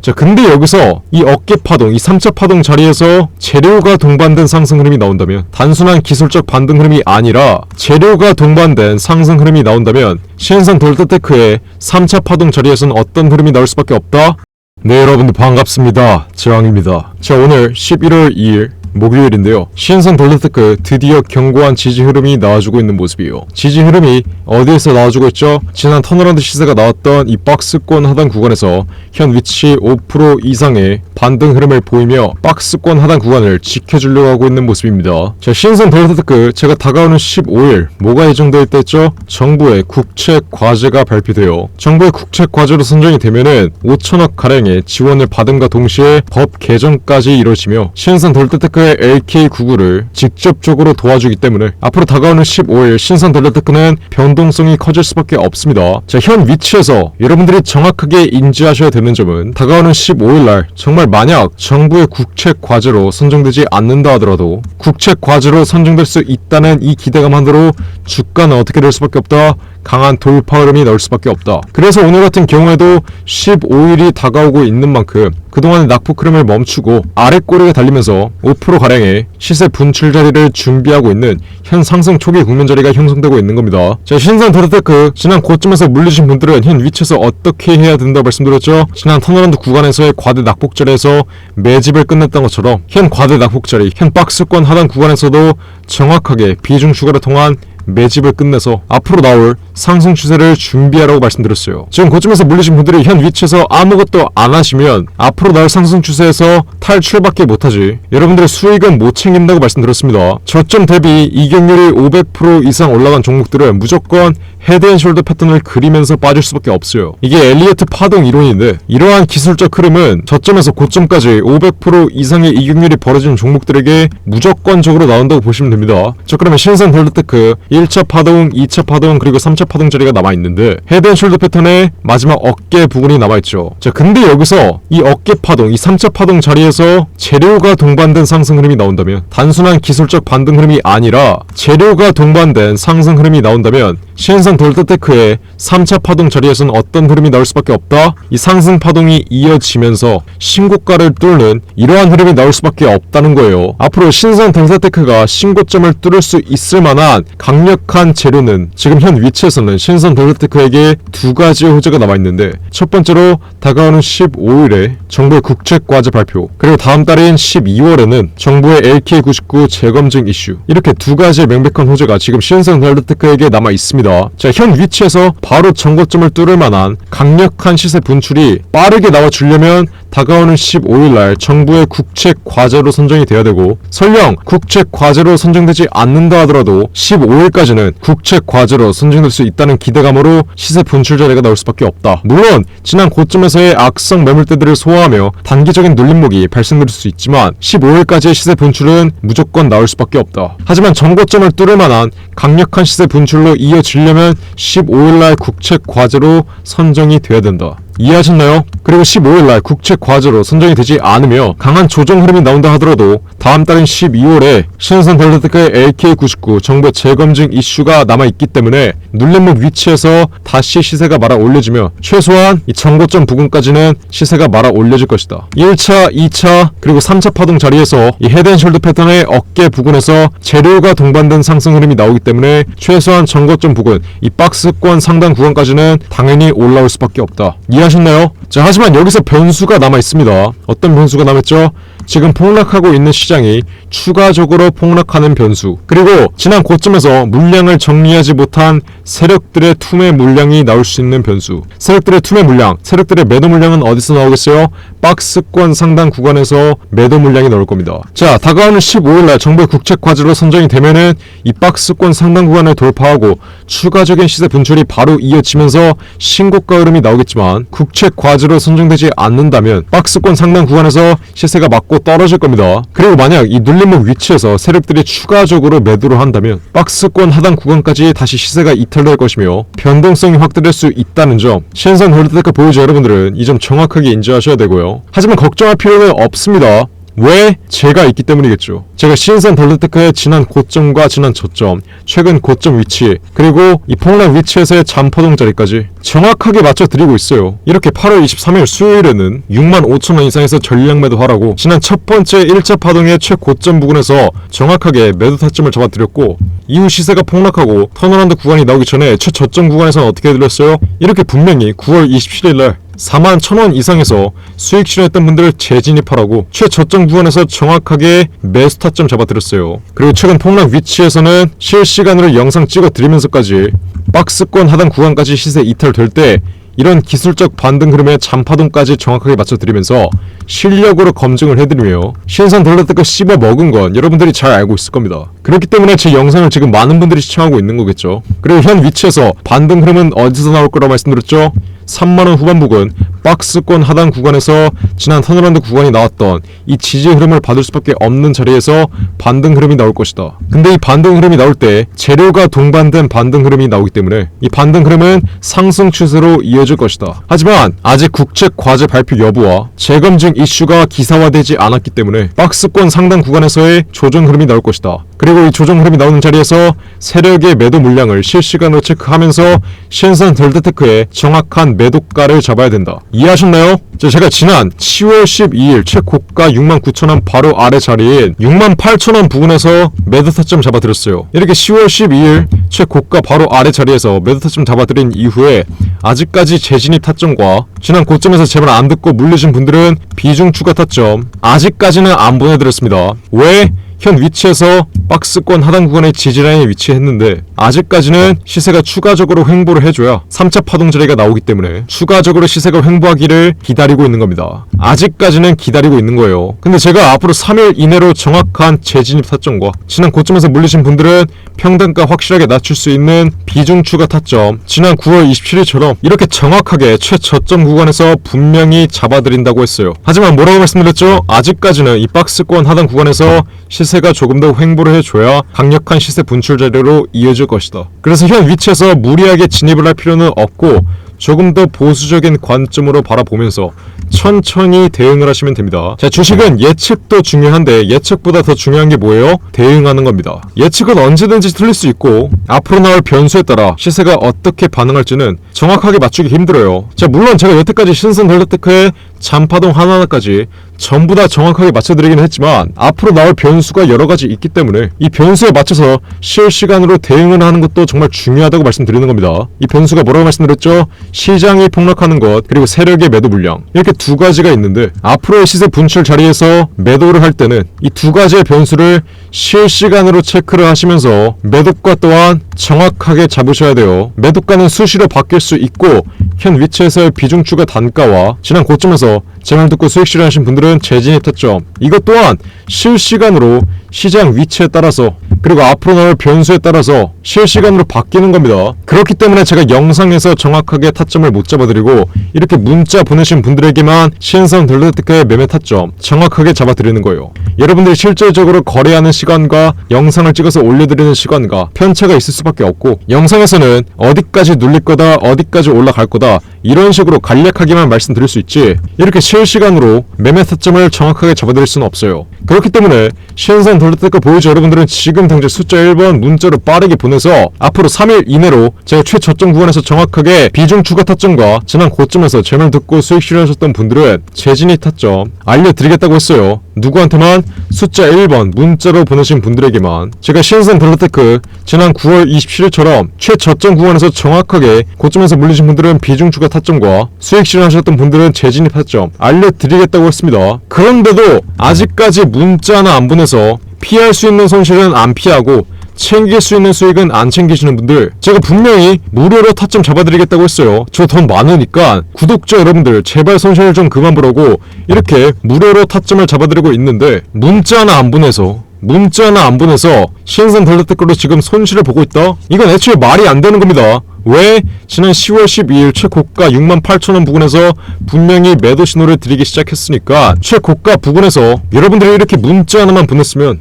자, 근데 여기서 이 어깨 파동, 이 3차 파동 자리에서 재료가 동반된 상승 흐름이 나온다면, 단순한 기술적 반등 흐름이 아니라 재료가 동반된 상승 흐름이 나온다면 시행성 델타테크의 3차 파동 자리에서는 어떤 흐름이 나올 수밖에 없다? 네, 여러분들 반갑습니다. 제왕입니다. 자, 오늘 11월 2일 목요일인데요. 시행성 델타테크 드디어 견고한 지지 흐름이 나와주고 있는 모습이에요. 지지 흐름이 어디에서 나와주고 있죠? 지난 턴어라운드 시세가 나왔던 이 박스권 하단 구간에서 현 위치 5% 이상의 반등 흐름을 보이며 박스권 하단 구간을 지켜주려고 하고 있는 모습입니다. 자, 시행성 델타테크 제가 다가오는 15일 뭐가 예정되어 있다 했죠? 정부의 국책 과제가 발표돼요. 정부의 국책 과제로 선정이 되면은 5천억 가량의 지원을 받음과 동시에 법 개정까지 이루어지며 시행성 델타테크 LK99를 직접적으로 도와주기 때문에 앞으로 다가오는 15일 신선 델타테크는 변동성이 커질 수밖에 없습니다. 자, 현 위치에서 여러분들이 정확하게 인지하셔야 되는 점은 다가오는 15일날 정말 만약 정부의 국책 과제로 선정되지 않는다 하더라도 국책 과제로 선정될 수 있다는 이 기대감만으로 주가는 어떻게 될 수밖에 없다? 강한 돌파 흐름이 나올 수밖에 없다. 그래서 오늘 같은 경우에도 15일이 다가오고 있는 만큼 그동안의 낙폭 흐름을 멈추고 아랫꼬리가 달리면서 5%가량의 시세 분출 자리를 준비하고 있는 현 상승 초기 국면 자리가 형성되고 있는 겁니다. 자, 신선 델타테크 지난 고점에서 물리신 분들은 현 위치에서 어떻게 해야 된다고 말씀드렸죠? 지난 턴어라운드 구간에서의 과대 낙폭 자리에서 매집을 끝냈던 것처럼 현 과대 낙폭 자리, 현 박스권 하단 구간에서도 정확하게 비중 추가를 통한 매집을 끝내서 앞으로 나올 상승 추세를 준비하라고 말씀드렸어요. 지금 고점에서 물리신 분들이 현 위치에서 아무것도 안 하시면 앞으로 나올 상승 추세에서 탈출밖에 못하지 여러분들의 수익은 못 챙긴다고 말씀드렸습니다. 저점 대비 이격률이 500% 이상 올라간 종목들은 무조건 헤드앤숄더 패턴을 그리면서 빠질 수밖에 없어요. 이게 엘리어트 파동 이론인데 이러한 기술적 흐름은 저점에서 고점까지 500% 이상의 이격률이 벌어진 종목들에게 무조건적으로 나온다고 보시면 됩니다. 자, 그러면 신선 델타테크 1차 파동, 2차 파동, 그리고 3차 파동 자리가 남아있는데 헤드앤숄더 패턴의 마지막 어깨 부분이 남아있죠. 자, 근데 여기서 이 어깨 파동, 이 3차 파동 자리에서 재료가 동반된 상승 흐름이 나온다면, 단순한 기술적 반등 흐름이 아니라 재료가 동반된 상승 흐름이 나온다면 시행성 델타테크의 3차 파동 자리에서는 어떤 흐름이 나올 수밖에 없다? 이 상승 파동이 이어지면서 신고가를 뚫는 이러한 흐름이 나올 수밖에 없다는 거예요. 앞으로 신선 델타테크가 신고점을 뚫을 수 있을 만한 강력한 재료는 지금 현 위치에서는 신선 델타테크에게 두 가지의 호재가 남아있는데, 첫 번째로 다가오는 15일에 정부의 국책 과제 발표, 그리고 다음 달인 12월에는 정부의 LK99 재검증 이슈, 이렇게 두 가지의 명백한 호재가 지금 신선 델타테크에게 남아있습니다. 자, 현 위치에서 바로 정고점을 뚫을 만한 강력한 시세 분출이 빠르게 나와주려면 다가오는 15일날 정부의 국책 과제로 선정이 돼야 되고, 설령 국책 과제로 선정되지 않는다 하더라도 15일까지는 국책 과제로 선정될 수 있다는 기대감으로 시세 분출 자리가 나올 수밖에 없다. 물론 지난 고점에서의 악성 매물대들을 소화하며 단기적인 눌림목이 발생될 수 있지만 15일까지의 시세 분출은 무조건 나올 수밖에 없다. 하지만 정고점을 뚫을 만한 강력한 시세 분출로 이어지려면 15일날 국책 과제로 선정이 돼야 된다. 이해하셨나요? 그리고 15일날 국책 과제로 선정이 되지 않으며 강한 조정 흐름이 나온다 하더라도 다음 달인 12월에 신선 델타테크의 LK99 정부의 재검증 이슈가 남아있기 때문에 눌림목 위치에서 다시 시세가 말아 올려지며 최소한 이 정고점 부근까지는 시세가 말아 올려질 것이다. 1차, 2차, 그리고 3차 파동 자리에서 이 헤드앤숄더 패턴의 어깨 부근에서 재료가 동반된 상승 흐름이 나오기 때문에 최소한 정고점 부근, 이 박스권 상단 구간까지는 당연히 올라올 수밖에 없다. 이해하셨나요? 자, 하지만 여기서 변수가 남아있습니다. 어떤 변수가 남았죠? 지금 폭락하고 있는 시장이 추가적으로 폭락하는 변수, 그리고 지난 고점에서 물량을 정리하지 못한 세력들의 투매 물량이 나올 수 있는 변수. 세력들의 투매 물량, 세력들의 매도 물량은 어디서 나오겠어요? 박스권 상단 구간에서 매도 물량이 나올 겁니다. 자, 다가오는 15일날 정부의 국책 과제로 선정이 되면은 이 박스권 상단 구간을 돌파하고 추가적인 시세 분출이 바로 이어지면서 신고가 흐름이 나오겠지만, 국책 과제로 선정되지 않는다면 박스권 상단 구간에서 시세가 맞고 떨어질 겁니다. 그리고 만약 이 눌림목 위치에서 세력들이 추가적으로 매도를 한다면 박스권 하단 구간까지 다시 시세가 이탈될 것이며 변동성이 확대될 수 있다는 점, 신선 델타테크 보유자 여러분들은 이 점 정확하게 인지하셔야 되고요. 하지만 걱정할 필요는 없습니다. 왜? 제가 있기 때문이겠죠. 제가 신선 덜레테크의 지난 고점과 지난 저점, 최근 고점 위치, 그리고 이 폭락 위치에서의 잠파동 자리까지 정확하게 맞춰드리고 있어요. 이렇게 8월 23일 수요일에는 65,000원 이상에서 전량 매도하라고 지난 첫 번째 1차 파동의 최고점 부근에서 정확하게 매도 타점을 잡아드렸고, 이후 시세가 폭락하고 턴어라운드 구간이 나오기 전에 최저점 구간에서는 어떻게 해드렸어요? 이렇게 분명히 9월 27일날 41,000원 이상에서 수익 실현했던 분들을 재진입하라고 최저점 구간에서 정확하게 매수 타점 잡아드렸어요. 그리고 최근 폭락 위치에서는 실시간으로 영상 찍어드리면서까지 박스권 하단 구간까지 시세 이탈될 때 이런 기술적 반등 흐름의 잠파동까지 정확하게 맞춰드리면서 실력으로 검증을 해드리며 신선 덜레테크 씹어 먹은 건 여러분들이 잘 알고 있을 겁니다. 그렇기 때문에 제 영상을 지금 많은 분들이 시청하고 있는 거겠죠. 그리고 현 위치에서 반등 흐름은 어디서 나올 거라고 말씀드렸죠? 3만원 후반 부근 박스권 하단 구간에서 지난 턴어라운드 구간이 나왔던 이 지지 흐름을 받을 수밖에 없는 자리에서 반등 흐름이 나올 것이다. 근데 이 반등 흐름이 나올 때 재료가 동반된 반등 흐름이 나오기 때문에 이 반등 흐름은 상승 추세로 이어질 것이다. 하지만 아직 국책 과제 발표 여부와 재검증 이슈가 기사화되지 않았기 때문에 박스권 상단 구간에서의 조정 흐름이 나올 것이다. 그리고 이 조정 흐름이 나오는 자리에서 세력의 매도 물량을 실시간으로 체크하면서 신선 덜레테크의 정확한 매도가를 잡아야 된다. 이해하셨나요? 제가 지난 10월 12일 최고가 69,000원 바로 아래 자리인 68,000원 부근에서 매도 타점 잡아드렸어요. 이렇게 10월 12일 최고가 바로 아래 자리에서 매도 타점 잡아드린 이후에 아직까지 재진입 타점과 지난 고점에서 제발 안 듣고 물리신 분들은 비중 추가 타점 아직까지는 안 보내드렸습니다. 왜? 현 위치에서 박스권 하단 구간의 지지라인에 위치했는데 아직까지는 시세가 추가적으로 횡보를 해줘야 3차 파동 자리가 나오기 때문에 추가적으로 시세가 횡보하기를 기다리고 있는 겁니다. 아직까지는 기다리고 있는 거예요. 근데 제가 앞으로 3일 이내로 정확한 재진입 타점과 지난 고점에서 물리신 분들은 평단가 확실하게 낮출 수 있는 비중 추가 타점 지난 9월 27일처럼 이렇게 정확하게 최저점 구간에서 분명히 잡아드린다고 했어요. 하지만 뭐라고 말씀드렸죠? 아직까지는 이 박스권 하단 구간에서 시세가 조금 더 횡보를 해줘야 강력한 시세 분출 자료로 이어질 것이다. 그래서 현 위치에서 무리하게 진입을 할 필요는 없고 조금 더 보수적인 관점으로 바라보면서 천천히 대응을 하시면 됩니다. 자, 주식은 예측도 중요한데 예측보다 더 중요한 게 뭐예요? 대응하는 겁니다. 예측은 언제든지 틀릴 수 있고 앞으로 나올 변수에 따라 시세가 어떻게 반응할지는 정확하게 맞추기 힘들어요. 자, 물론 제가 여태까지 신선 덜레테크의 잠파동 하나하나까지 전부 다 정확하게 맞춰드리긴 했지만 앞으로 나올 변수가 여러가지 있기 때문에 이 변수에 맞춰서 실시간으로 대응을 하는 것도 정말 중요하다고 말씀드리는 겁니다. 이 변수가 뭐라고 말씀드렸죠? 시장이 폭락하는 것 그리고 세력의 매도 물량 이렇게 두 가지가 있는데 앞으로의 시세 분출 자리에서 매도를 할 때는 이 두 가지의 변수를 실시간으로 체크를 하시면서 매도가 또한 정확하게 잡으셔야 돼요. 매도가는 수시로 바뀔 수 있고 현 위치에서의 비중 추가 단가와 지난 고점에서 제 말 듣고 수익 실현하신 분들은 재진입 타점 이것 또한 실시간으로 시장 위치에 따라서 그리고 앞으로 나올 변수에 따라서 실시간으로 바뀌는 겁니다. 그렇기 때문에 제가 영상에서 정확하게 타점을 못 잡아드리고 이렇게 문자 보내신 분들에게만 신선 덜레테크의 매매 타점 정확하게 잡아드리는 거예요. 여러분들이 실질적으로 거래하는 시간과 영상을 찍어서 올려드리는 시간과 편차가 있을 수밖에 없고 영상에서는 어디까지 눌릴 거다 어디까지 올라갈 거다 이런 식으로 간략하게만 말씀드릴 수 있지 이렇게 실시간으로 매매 타점을 정확하게 잡아드릴 수는 없어요. 그렇기 때문에 신선 덜레테크 보유자 여러분들은 지금 당장 숫자 1번 문자로 빠르게 보내서 앞으로 3일 이내로 제가 최저점 구간에서 정확하게 비중 추가 타점과 지난 고점에서 제 말 듣고 수익 실현하셨던 분들은 재진입 타점 알려드리겠다고 했어요. 누구한테만? 숫자 1번 문자로 보내신 분들에게만 제가 신선 덜레테크 지난 9월 27일처럼 최저점 구간에서 정확하게 고점에서 물리신 분들은 비중 추가 타점과 수익 실현하셨던 분들은 재진입 타점 알려드리겠다고 했습니다. 그런데도 아직까지 문자 하나 안 보내서 피할 수 있는 손실은 안 피하고 챙길 수 있는 수익은 안 챙기시는 분들 제가 분명히 무료로 타점 잡아드리겠다고 했어요. 저 돈 많으니까 구독자 여러분들 제발 손실 좀 그만 보라고 이렇게 무료로 타점을 잡아드리고 있는데 문자 하나 안 보내서 신선 덜레테크로 지금 손실을 보고 있다? 이건 애초에 말이 안 되는 겁니다. 왜? 지난 10월 12일 최고가 68,000원 부근에서 분명히 매도 신호를 드리기 시작했으니까 최고가 부근에서 여러분들이 이렇게 문자 하나만 보냈으면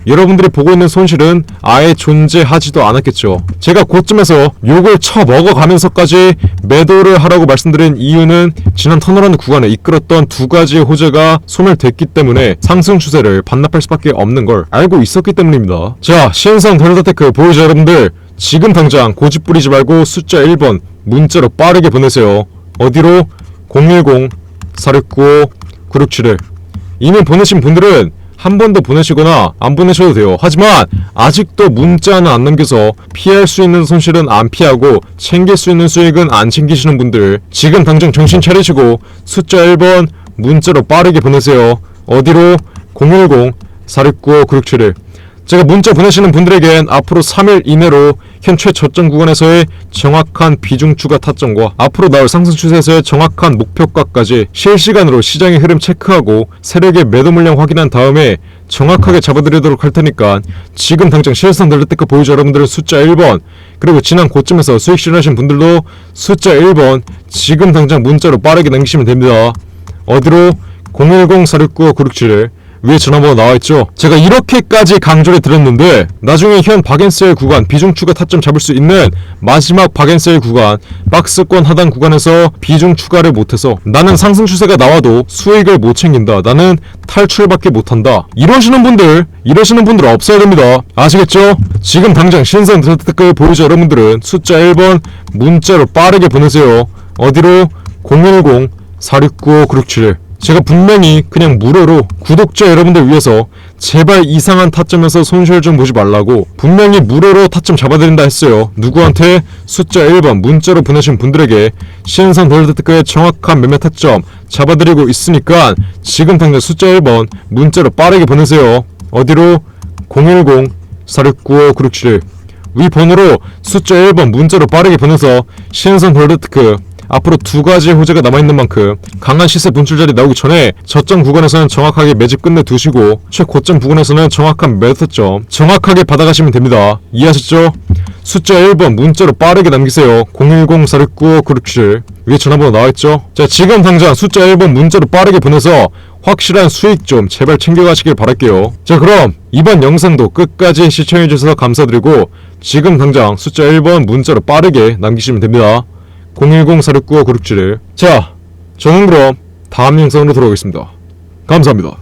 여러분들이 보고 있는 손실은 아예 존재하지도 않았겠죠. 제가 고점에서 욕을 쳐먹어가면서까지 매도를 하라고 말씀드린 이유는 지난 턴어라운드 구간에 이끌었던 두 가지의 호재가 소멸됐기 때문에 상승 추세를 반납할 수밖에 없는 걸 알고 있었기 때문입니다. 자, 시현상 델타테크 보유자 여러분들, 지금 당장 고집 부리지 말고 숫자 1번 문자로 빠르게 보내세요. 어디로? 010-4695-9671. 이미 보내신 분들은 한 번 더 보내시거나 안 보내셔도 돼요. 하지만 아직도 문자는 안 남겨서 피할 수 있는 손실은 안 피하고 챙길 수 있는 수익은 안 챙기시는 분들, 지금 당장 정신 차리시고 숫자 1번 문자로 빠르게 보내세요. 어디로? 010-4695-9671. 제가 문자 보내시는 분들에겐 앞으로 3일 이내로 현 최저점 구간에서의 정확한 비중 추가 타점과 앞으로 나올 상승 추세에서의 정확한 목표가까지 실시간으로 시장의 흐름 체크하고 세력의 매도 물량 확인한 다음에 정확하게 잡아드리도록 할 테니까 지금 당장 실상 델타테크 보유자 여러분들은 숫자 1번, 그리고 지난 고점에서 수익 실현하신 분들도 숫자 1번 지금 당장 문자로 빠르게 남기시면 됩니다. 어디로? 010-4695-9671. 위에 전화번호 나와있죠. 제가 이렇게까지 강조를 드렸는데 나중에 현 박앤셀 구간 비중 추가 타점 잡을 수 있는 마지막 박앤셀 구간 박스권 하단 구간에서 비중 추가를 못해서 나는 상승 추세가 나와도 수익을 못 챙긴다, 나는 탈출밖에 못한다, 이러시는 분들 없어야 됩니다. 아시겠죠? 지금 당장 신선 델타테크 보유자 여러분들은 숫자 1번 문자로 빠르게 보내세요. 어디로? 010-4695-9671. 제가 분명히 그냥 무료로 구독자 여러분들 위해서 제발 이상한 타점에서 손실 좀 보지 말라고 분명히 무료로 타점 잡아드린다 했어요. 누구한테? 숫자 1번 문자로 보내신 분들에게 신선 델타테크의 정확한 매매 타점 잡아드리고 있으니까 지금 당장 숫자 1번 문자로 빠르게 보내세요. 어디로? 010-4695-9671. 위 번호로 숫자 1번 문자로 빠르게 보내서 신선 델타테크 앞으로 두 가지 호재가 남아있는 만큼 강한 시세 분출 자리 나오기 전에 저점 구간에서는 정확하게 매집 끝내 두시고 최고점 부근에서는 정확한 매도 타점 정확하게 받아가시면 됩니다. 이해하셨죠? 숫자 1번 문자로 빠르게 남기세요. 010-4695-9671. 위에 전화번호 나와있죠? 자, 지금 당장 숫자 1번 문자로 빠르게 보내서 확실한 수익 좀 제발 챙겨가시길 바랄게요. 자, 그럼 이번 영상도 끝까지 시청해주셔서 감사드리고 지금 당장 숫자 1번 문자로 빠르게 남기시면 됩니다. 010-4695-9671. 자, 저는 그럼 다음 영상으로 돌아오겠습니다. 감사합니다.